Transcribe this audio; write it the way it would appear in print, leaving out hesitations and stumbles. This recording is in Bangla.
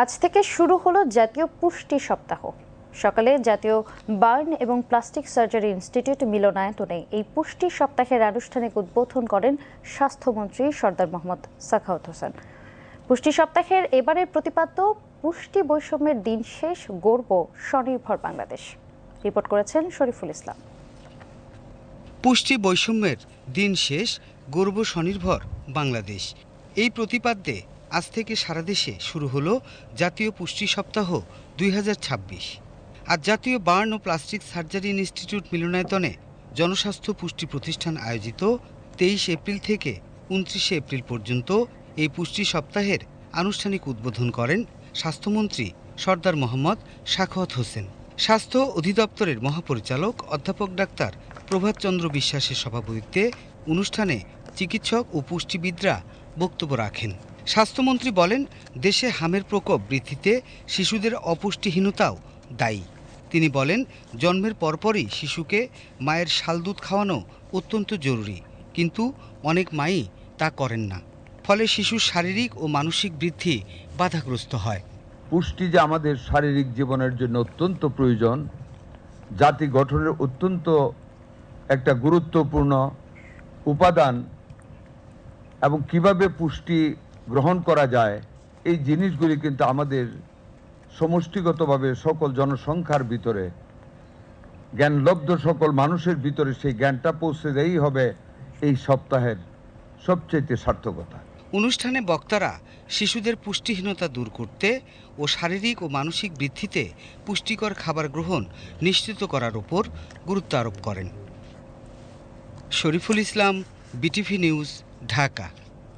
আজ থেকে শুরু হলো জাতীয় পুষ্টি সপ্তাহ। সকালে জাতীয় বার্ন এবং প্লাস্টিক সার্জারি ইনস্টিটিউট মিলনায়তনে এই পুষ্টি সপ্তাহের আনুষ্ঠানিক উদ্বোধন করেন স্বাস্থ্যমন্ত্রী সরদার মোহাম্মদ সাখাওয়াত হোসেন। পুষ্টি সপ্তাহের এবারের প্রতিপাদ্য পুষ্টি বৈষম্যের দিন শেষ, গড়ব স্বনির্ভর বাংলাদেশ। রিপোর্ট করেছেন শরীফুল ইসলাম। পুষ্টি বৈষম্যের দিন শেষ, গড়ব স্বনির্ভর বাংলাদেশ। এই প্রতিপাদ্যে আজ থেকে সারা দেশে শুরু হলো জাতীয় পুষ্টি সপ্তাহ 2026। আজ জাতীয় বার্ন ও প্লাস্টিক সার্জারি ইনস্টিটিউট মিলনায়তনে জনস্বাস্থ্য পুষ্টি প্রতিষ্ঠান আয়োজিত 23 এপ্রিল থেকে 29 এপ্রিল পর্যন্ত এই পুষ্টি সপ্তাহের আনুষ্ঠানিক উদ্বোধন করেন স্বাস্থ্যমন্ত্রী সরদার মোহাম্মদ সাখাওয়াত হোসেন। স্বাস্থ্য অধিদপ্তরের মহাপরিচালক অধ্যাপক ডাক্তার প্রভাত চন্দ্র বিশ্বাসের সভাপতিত্বে অনুষ্ঠানে চিকিৎসক ও পুষ্টিবিদরা বক্তব্য রাখেন। স্বাস্থ্যমন্ত্রী বলেন, দেশে হামের প্রকোপ বৃদ্ধিতে শিশুদের অপুষ্টিহীনতাও দায়ী। তিনি বলেন, জন্মের পরপরই শিশুকে মায়ের শাল দুধ খাওয়ানো অত্যন্ত জরুরি, কিন্তু অনেক মাই তা করেন না। ফলে শিশুর শারীরিক ও মানসিক বৃদ্ধি বাধাগ্রস্ত হয়। পুষ্টি যে আমাদের শারীরিক জীবনের জন্য অত্যন্ত প্রয়োজন, জাতি গঠনের অত্যন্ত একটা গুরুত্বপূর্ণ উপাদান, এবং কিভাবে পুষ্টি গ্রহণ করা যায় এই জিনিসগুলি কিন্তু আমাদের সমষ্টিগতভাবে সকল জনসংখ্যার ভিতরে, জ্ঞানলব্ধ সকল মানুষের ভিতরে সেই জ্ঞানটা পৌঁছে দেই হবে এই সপ্তাহের সবচেয়ে সার্থকতা। অনুষ্ঠানে বক্তারা শিশুদের পুষ্টিহীনতা দূর করতে ও শারীরিক ও মানসিক বৃদ্ধিতে পুষ্টিকর খাবার গ্রহণ নিশ্চিত করার উপর গুরুত্ব আরোপ করেন। Shariful Islam, BTV news, Dhaka.